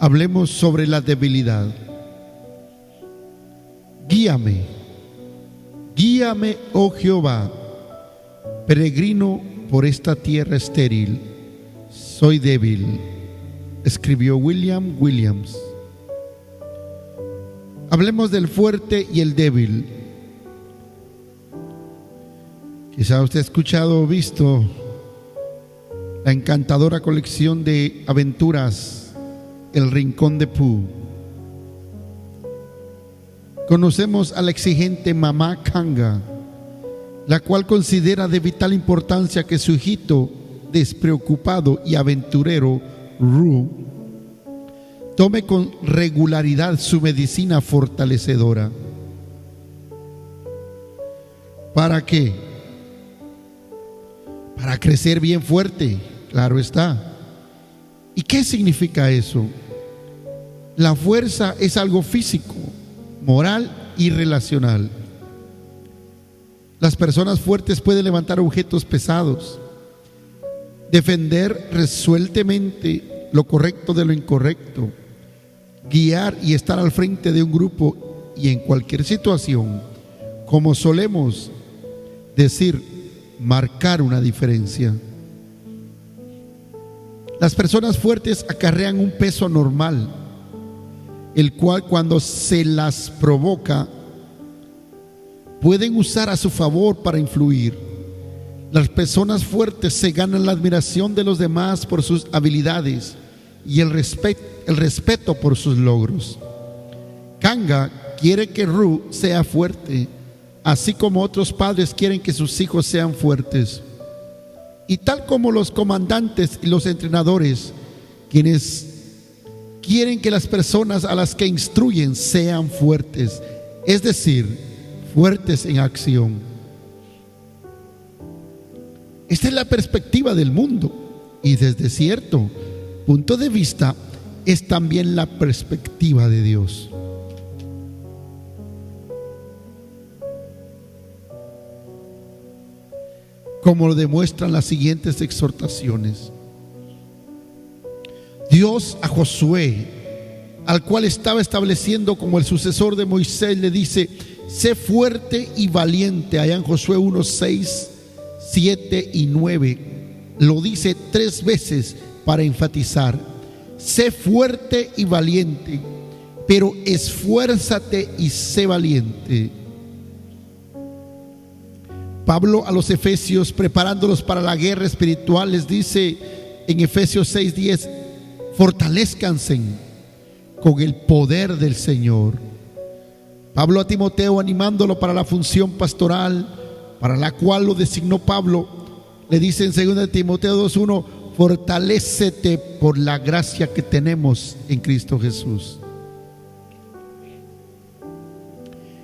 Hablemos sobre la debilidad. Guíame, guíame, oh Jehová, peregrino por esta tierra estéril, soy débil, escribió William Williams. Hablemos del fuerte y el débil. Quizá usted ha escuchado o visto la encantadora colección de aventuras El Rincón de Pooh. Conocemos a la exigente mamá Kanga, la cual considera de vital importancia que su hijito despreocupado y aventurero Roo tome con regularidad su medicina fortalecedora. ¿Para qué? Para crecer bien fuerte, claro está. ¿Y qué significa eso? La fuerza es algo físico, moral y relacional. Las personas fuertes pueden levantar objetos pesados, defender resueltamente lo correcto de lo incorrecto, guiar y estar al frente de un grupo y en cualquier situación, como solemos decir, marcar una diferencia. Las personas fuertes acarrean un peso normal, el cual cuando se las provoca pueden usar a su favor para influir. Las personas fuertes se ganan la admiración de los demás por sus habilidades y el respeto por sus logros. Kanga quiere que Roo sea fuerte, así como otros padres quieren que sus hijos sean fuertes. Y tal como los comandantes y los entrenadores, quienes quieren que las personas a las que instruyen sean fuertes, es decir, fuertes en acción. Esta es la perspectiva del mundo y desde cierto punto de vista es también la perspectiva de Dios. Como lo demuestran las siguientes exhortaciones. Dios a Josué, al cual estaba estableciendo como el sucesor de Moisés, le dice: sé fuerte y valiente. Allá en Josué 1, 6, 7 y 9 lo dice 3 veces para enfatizar: sé fuerte y valiente, pero esfuérzate y sé valiente. Pablo a los efesios, preparándolos para la guerra espiritual, les dice en Efesios 6:10: fortalezcanse con el poder del Señor. Pablo a Timoteo, animándolo para la función pastoral para la cual lo designó Pablo, le dice en 2 Timoteo 2:1: fortalécete por la gracia que tenemos en Cristo Jesús.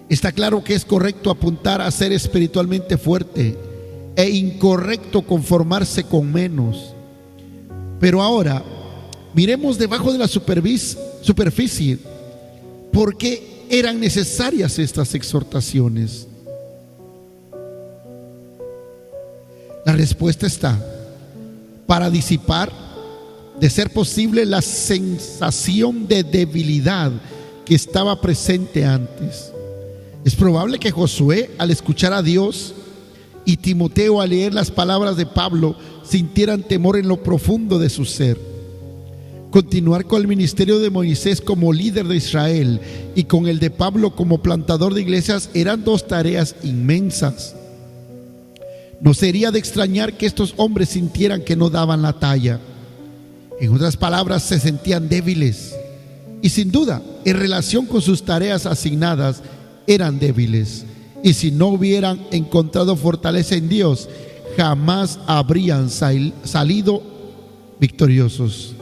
Está claro que es correcto apuntar a ser espiritualmente fuerte e incorrecto conformarse con menos. Pero ahora miremos debajo de la superficie por qué eran necesarias estas exhortaciones. La respuesta está para disipar, de ser posible, la sensación de debilidad que estaba presente antes. Es probable que Josué, al escuchar a Dios, y Timoteo, al leer las palabras de Pablo, sintieran temor en lo profundo de su ser. Continuar con el ministerio de Moisés como líder de Israel y con el de Pablo como plantador de iglesias eran 2 tareas inmensas. No sería de extrañar que estos hombres sintieran que no daban la talla. En otras palabras, se sentían débiles y sin duda, en relación con sus tareas asignadas, eran débiles. Y si no hubieran encontrado fortaleza en Dios, jamás habrían salido victoriosos.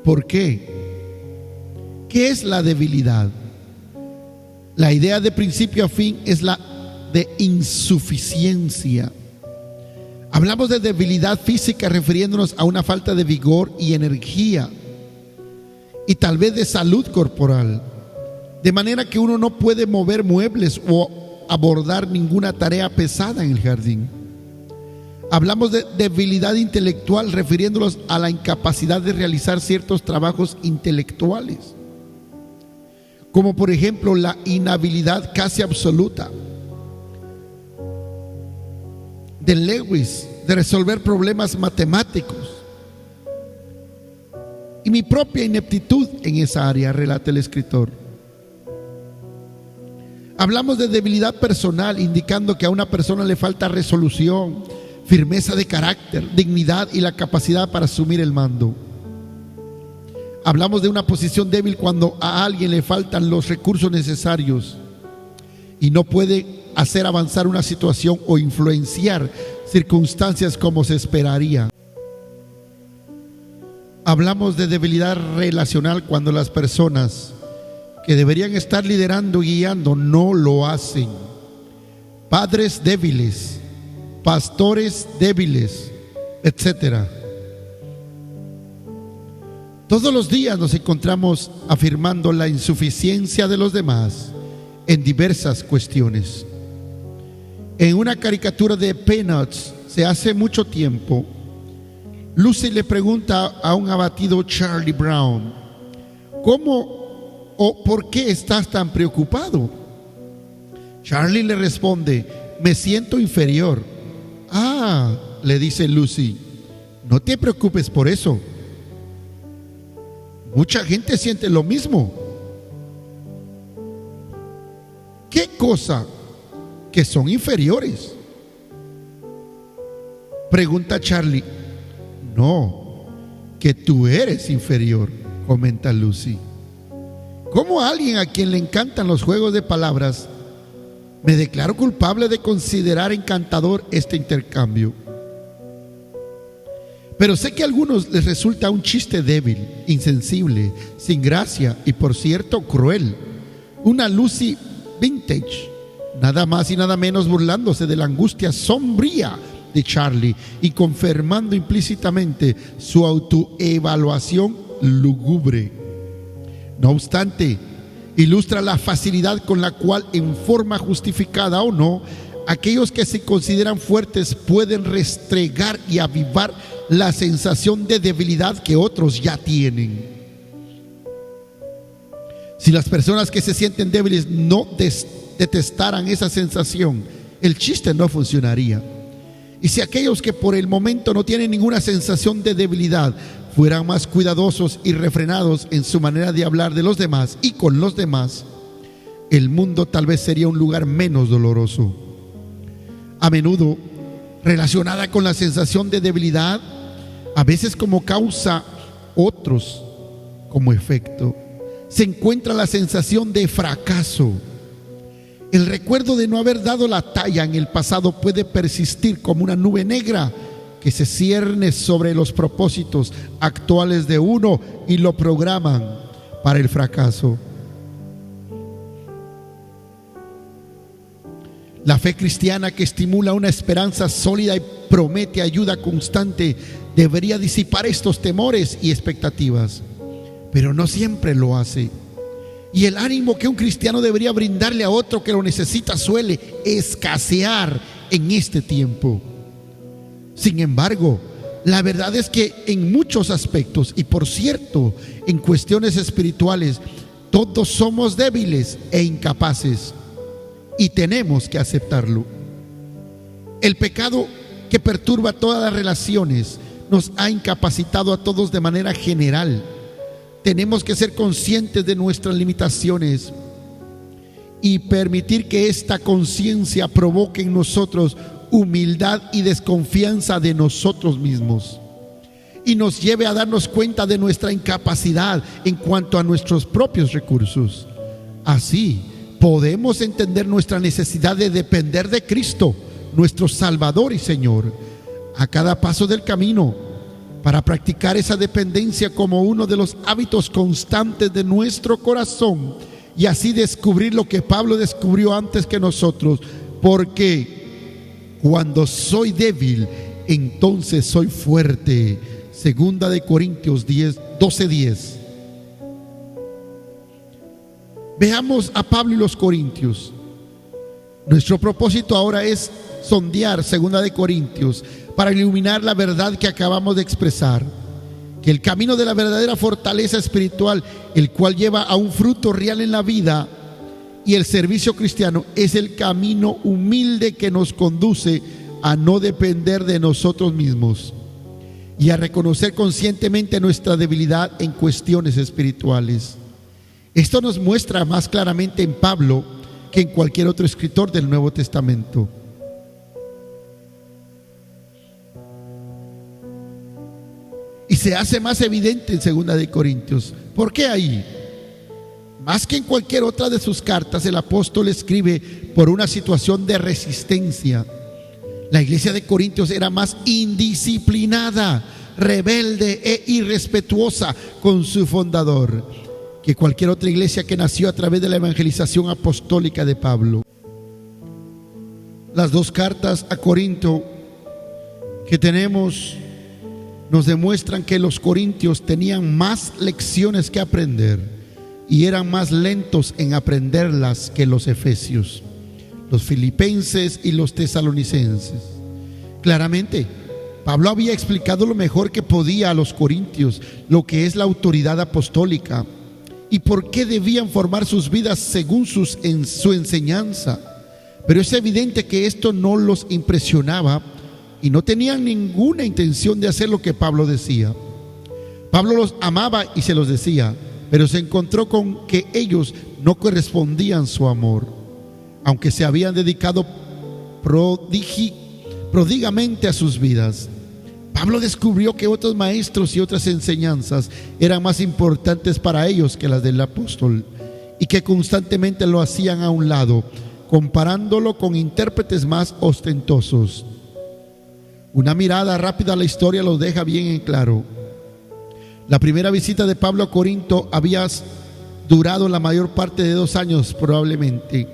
¿Por qué? ¿Qué es la debilidad? La idea de principio a fin es la de insuficiencia. Hablamos de debilidad física refiriéndonos a una falta de vigor y energía, y tal vez de salud corporal, de manera que uno no puede mover muebles o abordar ninguna tarea pesada en el jardín. Hablamos de debilidad intelectual refiriéndonos a la incapacidad de realizar ciertos trabajos intelectuales, como por ejemplo la inhabilidad casi absoluta de Lewis de resolver problemas matemáticos y mi propia ineptitud en esa área, relata el escritor. Hablamos de debilidad personal, indicando que a una persona le falta resolución, firmeza de carácter, dignidad y la capacidad para asumir el mando. Hablamos de una posición débil cuando a alguien le faltan los recursos necesarios y no puede hacer avanzar una situación o influenciar circunstancias como se esperaría. Hablamos de debilidad relacional cuando las personas que deberían estar liderando y guiando no lo hacen. Padres débiles, pastores débiles, etc. Todos los días nos encontramos afirmando la insuficiencia de los demás en diversas cuestiones. En una caricatura de Peanuts se hace mucho tiempo, Lucy le pregunta a un abatido Charlie Brown: ¿cómo o por qué estás tan preocupado? Charlie le responde: me siento inferior. Ah, le dice Lucy, no te preocupes por eso. Mucha gente siente lo mismo. ¿Qué cosa? Que son inferiores. Pregunta Charlie. No, que tú eres inferior, comenta Lucy. Como alguien a quien le encantan los juegos de palabras, me declaro culpable de considerar encantador este intercambio. Pero sé que a algunos les resulta un chiste débil, insensible, sin gracia y por cierto cruel. Una Lucy vintage, nada más y nada menos burlándose de la angustia sombría de Charlie y confirmando implícitamente su autoevaluación lúgubre. No obstante, ilustra la facilidad con la cual, en forma justificada o no, aquellos que se consideran fuertes pueden restregar y avivar la sensación de debilidad que otros ya tienen. Si las personas que se sienten débiles no detestaran esa sensación, el chiste no funcionaría. Y si aquellos que por el momento no tienen ninguna sensación de debilidad fueran más cuidadosos y refrenados en su manera de hablar de los demás y con los demás, el mundo tal vez sería un lugar menos doloroso. A menudo relacionada con la sensación de debilidad, a veces como causa, otros como efecto, se encuentra la sensación de fracaso. El recuerdo de no haber dado la talla en el pasado puede persistir como una nube negra que se cierne sobre los propósitos actuales de uno y lo programan para el fracaso. La fe cristiana, que estimula una esperanza sólida y promete ayuda constante, debería disipar estos temores y expectativas, pero no siempre lo hace. Y el ánimo que un cristiano debería brindarle a otro que lo necesita suele escasear en este tiempo. Sin embargo, la verdad es que en muchos aspectos, y por cierto, en cuestiones espirituales, todos somos débiles e incapaces, y tenemos que aceptarlo. El pecado que perturba todas las relaciones nos ha incapacitado a todos de manera general. Tenemos que ser conscientes de nuestras limitaciones y permitir que esta conciencia provoque en nosotros humildad y desconfianza de nosotros mismos y nos lleve a darnos cuenta de nuestra incapacidad en cuanto a nuestros propios recursos. Así podemos entender nuestra necesidad de depender de Cristo, nuestro Salvador y Señor, a cada paso del camino, para practicar esa dependencia como uno de los hábitos constantes de nuestro corazón y así descubrir lo que Pablo descubrió antes que nosotros, porque cuando soy débil, entonces soy fuerte. Segunda de Corintios 12:10. Veamos a Pablo y los Corintios. Nuestro propósito ahora es sondear Segunda de Corintios para iluminar la verdad que acabamos de expresar, que el camino de la verdadera fortaleza espiritual, el cual lleva a un fruto real en la vida y el servicio cristiano, es el camino humilde que nos conduce a no depender de nosotros mismos y a reconocer conscientemente nuestra debilidad en cuestiones espirituales. Esto nos muestra más claramente en Pablo que en cualquier otro escritor del Nuevo Testamento. Y se hace más evidente en 2 de Corintios. ¿Por qué ahí? Más que en cualquier otra de sus cartas, el apóstol escribe por una situación de resistencia. La iglesia de Corintios era más indisciplinada, rebelde e irrespetuosa con su fundador que cualquier otra iglesia que nació a través de la evangelización apostólica de Pablo. Las dos cartas a Corinto que tenemos nos demuestran que los corintios tenían más lecciones que aprender y eran más lentos en aprenderlas que los efesios, los filipenses y los tesalonicenses. Claramente, Pablo había explicado lo mejor que podía a los corintios lo que es la autoridad apostólica y por qué debían formar sus vidas según su enseñanza. Pero es evidente que esto no los impresionaba y no tenían ninguna intención de hacer lo que Pablo decía. Pablo los amaba y se los decía, pero se encontró con que ellos no correspondían su amor, aunque se habían dedicado pródigamente a sus vidas. Pablo descubrió que otros maestros y otras enseñanzas eran más importantes para ellos que las del apóstol y que constantemente lo hacían a un lado, comparándolo con intérpretes más ostentosos. Una mirada rápida a la historia lo deja bien en claro. La primera visita de Pablo a Corinto había durado la mayor parte de 2 años probablemente.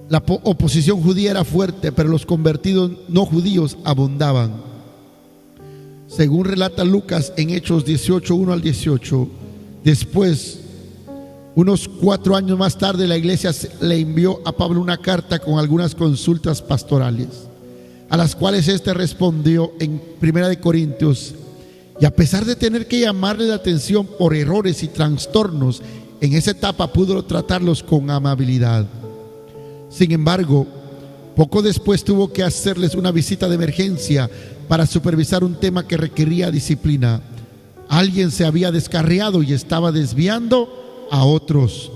La oposición judía era fuerte, pero los convertidos no judíos abundaban. Según relata Lucas en Hechos 18, 1 al 18, después, unos 4 años más tarde, la iglesia le envió a Pablo una carta con algunas consultas pastorales, a las cuales éste respondió en 1 Corintios. Y a pesar de tener que llamarle la atención por errores y trastornos, en esa etapa pudo tratarlos con amabilidad. Sin embargo, poco después tuvo que hacerles una visita de emergencia para supervisar un tema que requería disciplina. Alguien se había descarriado y estaba desviando a otros.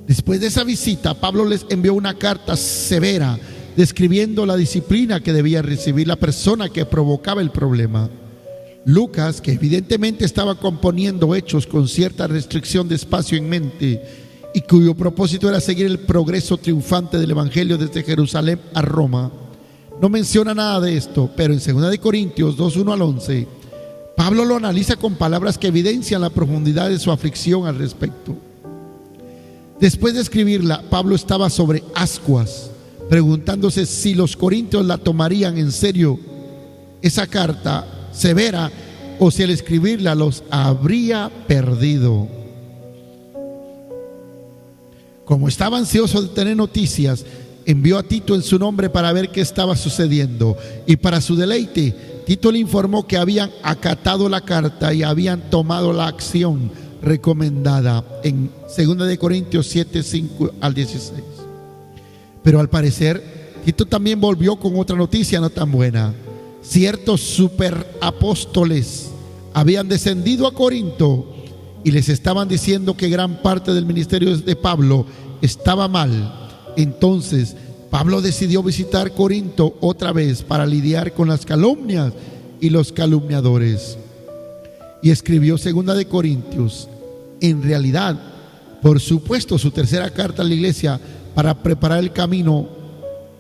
Después de esa visita, Pablo les envió una carta severa describiendo la disciplina que debía recibir la persona que provocaba el problema. Lucas, que evidentemente estaba componiendo hechos con cierta restricción de espacio en mente y cuyo propósito era seguir el progreso triunfante del evangelio desde Jerusalén a Roma, no menciona nada de esto, pero en 2 Corintios 2, 1 al 11, Pablo lo analiza con palabras que evidencian la profundidad de su aflicción al respecto. Después de escribirla, Pablo estaba sobre ascuas, preguntándose si los corintios la tomarían en serio, esa carta severa, o si al escribirla los habría perdido. Como estaba ansioso de tener noticias, envió a Tito en su nombre para ver qué estaba sucediendo, y para su deleite, Tito le informó que habían acatado la carta y habían tomado la acción recomendada en 2 Corintios 7, 5 al 16. Pero al parecer, Tito también volvió con otra noticia no tan buena. Ciertos superapóstoles habían descendido a Corinto y les estaban diciendo que gran parte del ministerio de Pablo estaba mal. Entonces, Pablo decidió visitar Corinto otra vez para lidiar con las calumnias y los calumniadores. Y escribió 2 Corintios. En realidad, por supuesto, su tercera carta a la iglesia para preparar el camino.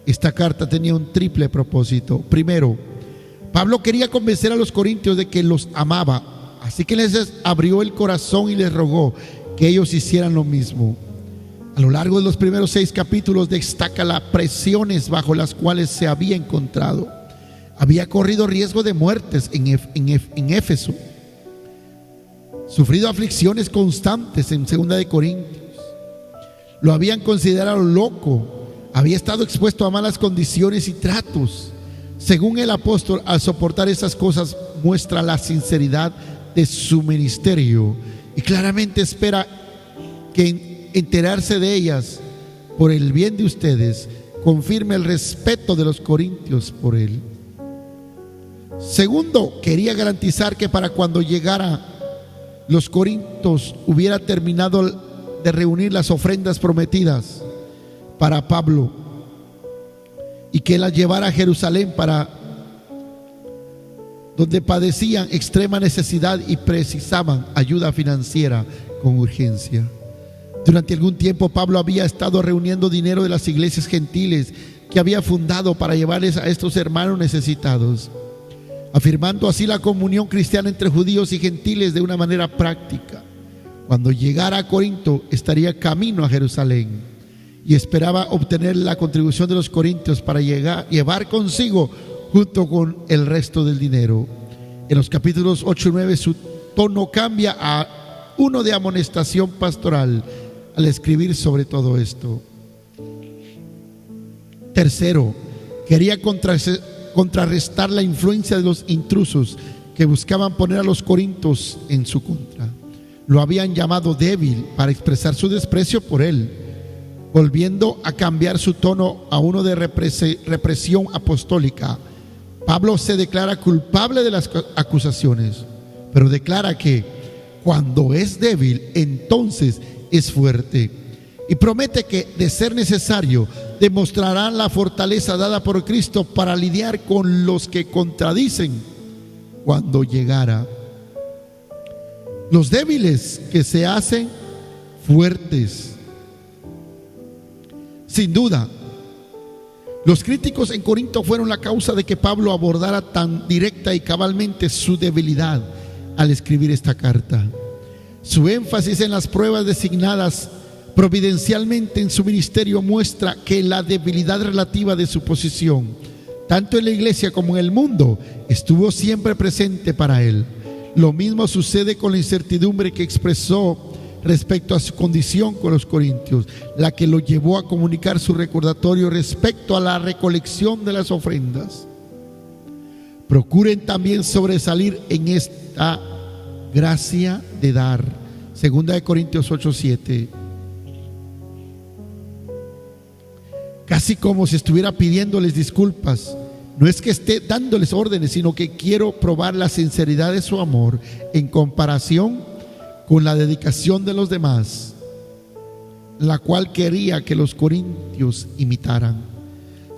Esta carta tenía un triple propósito. Primero, Pablo quería convencer a los corintios de que los amaba, así que les abrió el corazón y les rogó que ellos hicieran lo mismo. A lo largo de los primeros 6 capítulos destaca las presiones bajo las cuales se había encontrado. Había corrido riesgo de muertes en Éfeso, sufrido aflicciones constantes en 2 Corintios. Lo habían considerado loco, Había estado expuesto a malas condiciones y tratos. Según el apóstol, al soportar esas cosas muestra la sinceridad de su ministerio y claramente espera que enterarse de ellas por el bien de ustedes confirme el respeto de los corintios por él. Segundo, quería garantizar que para cuando llegara los corintios hubiera terminado de reunir las ofrendas prometidas para Pablo y que las llevara a Jerusalén, para donde padecían extrema necesidad y precisaban ayuda financiera con urgencia. Durante algún tiempo Pablo había estado reuniendo dinero de las iglesias gentiles que había fundado para llevarles a estos hermanos necesitados, afirmando así la comunión cristiana entre judíos y gentiles de una manera práctica. Cuando llegara a Corinto estaría camino a Jerusalén y esperaba obtener la contribución de los corintios para llevar consigo junto con el resto del dinero. En los capítulos 8 y 9 su tono cambia a uno de amonestación pastoral al escribir sobre todo esto. Tercero, quería contrarrestar la influencia de los intrusos que buscaban poner a los corintios en su contra. Lo habían llamado débil para expresar su desprecio por él, volviendo a cambiar su tono a uno de represión apostólica. Pablo se declara culpable de las acusaciones, pero declara que cuando es débil, entonces es fuerte. Y promete que, de ser necesario, demostrará la fortaleza dada por Cristo para lidiar con los que contradicen cuando llegara. Los débiles que se hacen fuertes. Sin duda, los críticos en Corinto fueron la causa de que Pablo abordara tan directa y cabalmente su debilidad al escribir esta carta. Su énfasis en las pruebas designadas providencialmente en su ministerio muestra que la debilidad relativa de su posición, tanto en la iglesia como en el mundo, estuvo siempre presente para él. Lo mismo sucede con la incertidumbre que expresó respecto a su condición con los corintios, la que lo llevó a comunicar su recordatorio respecto a la recolección de las ofrendas. Procuren también sobresalir en esta gracia de dar. Segunda de Corintios 8:7. Casi como si estuviera pidiéndoles disculpas. No es que esté dándoles órdenes, sino que quiero probar la sinceridad de su amor en comparación con la dedicación de los demás, la cual quería que los corintios imitaran.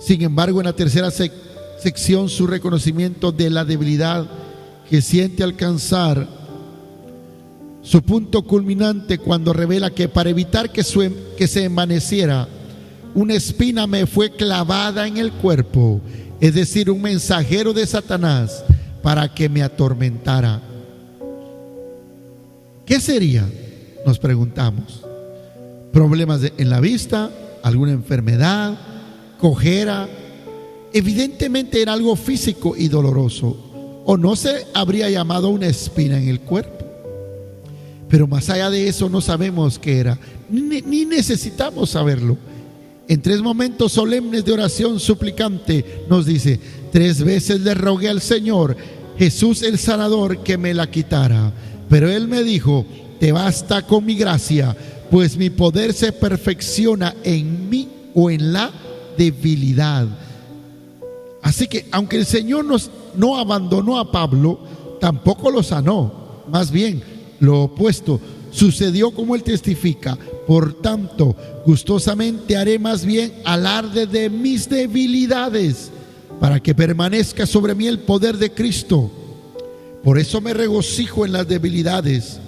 Sin embargo, en la tercera sección, su reconocimiento de la debilidad que siente alcanzar su punto culminante cuando revela que para evitar que se envaneciera, una espina me fue clavada en el cuerpo, es decir, un mensajero de Satanás para que me atormentara. ¿Qué sería? Nos preguntamos. ¿Problemas en la vista? ¿Alguna enfermedad? ¿Cojera? Evidentemente era algo físico y doloroso, o no se habría llamado una espina en el cuerpo. Pero más allá de eso no sabemos qué era, ni necesitamos saberlo. En 3 momentos solemnes de oración suplicante nos dice: 3 veces le rogué al Señor, Jesús el sanador, que me la quitara. Pero Él me dijo: te basta con mi gracia, pues mi poder se perfecciona en mí o en la debilidad. Así que aunque el Señor no abandonó a Pablo, tampoco lo sanó. Más bien, lo opuesto sucedió como Él testifica. Por tanto, gustosamente haré más bien alarde de mis debilidades, para que permanezca sobre mí el poder de Cristo. Por eso me regocijo en las debilidades,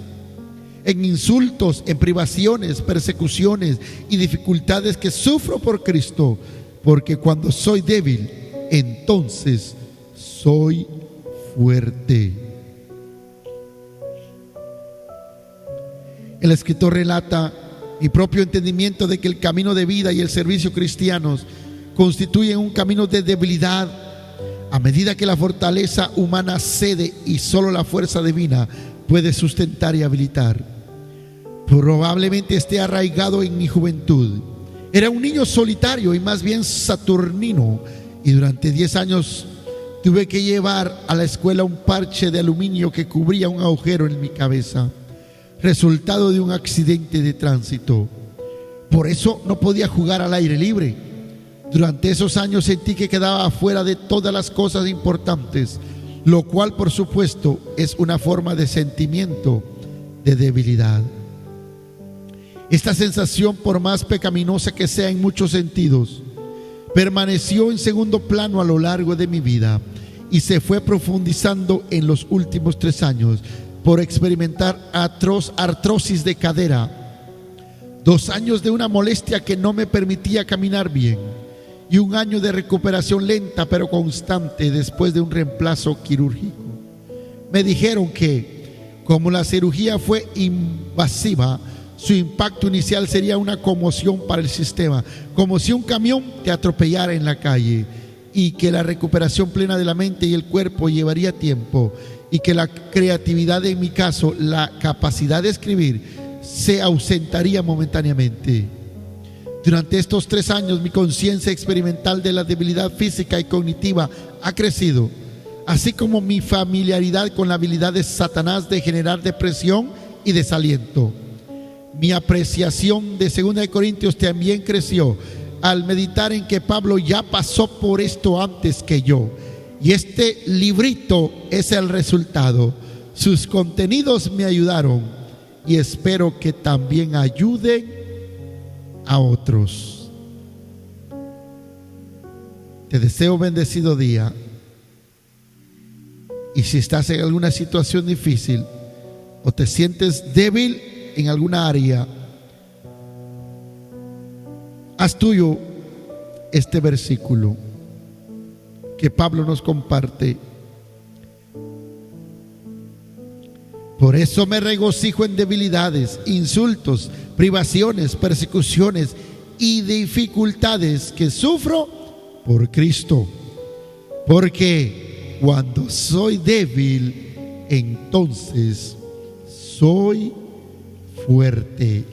en insultos, en privaciones, persecuciones y dificultades que sufro por Cristo, porque cuando soy débil, entonces soy fuerte. El escritor relata mi propio entendimiento de que el camino de vida y el servicio cristianos constituyen un camino de debilidad. A medida que la fortaleza humana cede y solo la fuerza divina puede sustentar y habilitar. Probablemente esté arraigado en mi juventud, Era un niño solitario y más bien saturnino, y durante 10 años tuve que llevar a la escuela un parche de aluminio que cubría un agujero en mi cabeza, resultado de un accidente de tránsito. Por eso no podía jugar al aire libre. Durante esos años sentí que quedaba afuera de todas las cosas importantes, lo cual por supuesto es una forma de sentimiento de debilidad. Esta sensación, por más pecaminosa que sea en muchos sentidos, permaneció en segundo plano a lo largo de mi vida y se fue profundizando en los últimos 3 años por experimentar artrosis de cadera, 2 años de una molestia que no me permitía caminar bien y 1 año de recuperación lenta pero constante después de un reemplazo quirúrgico. Me dijeron que, como la cirugía fue invasiva, su impacto inicial sería una conmoción para el sistema, como si un camión te atropellara en la calle, y que la recuperación plena de la mente y el cuerpo llevaría tiempo, y que la creatividad, en mi caso, la capacidad de escribir, se ausentaría momentáneamente. Durante estos 3 años, mi conciencia experimental de la debilidad física y cognitiva ha crecido, así como mi familiaridad con la habilidad de Satanás de generar depresión y desaliento. Mi apreciación de 2 Corintios también creció al meditar en que Pablo ya pasó por esto antes que yo. Y este librito es el resultado. Sus contenidos me ayudaron y espero que también ayuden a otros. Te deseo bendecido día. Y si estás en alguna situación difícil o te sientes débil en alguna área, haz tuyo este versículo que Pablo nos comparte. Por eso me regocijo en debilidades, insultos, privaciones, persecuciones y dificultades que sufro por Cristo. Porque cuando soy débil, entonces soy fuerte.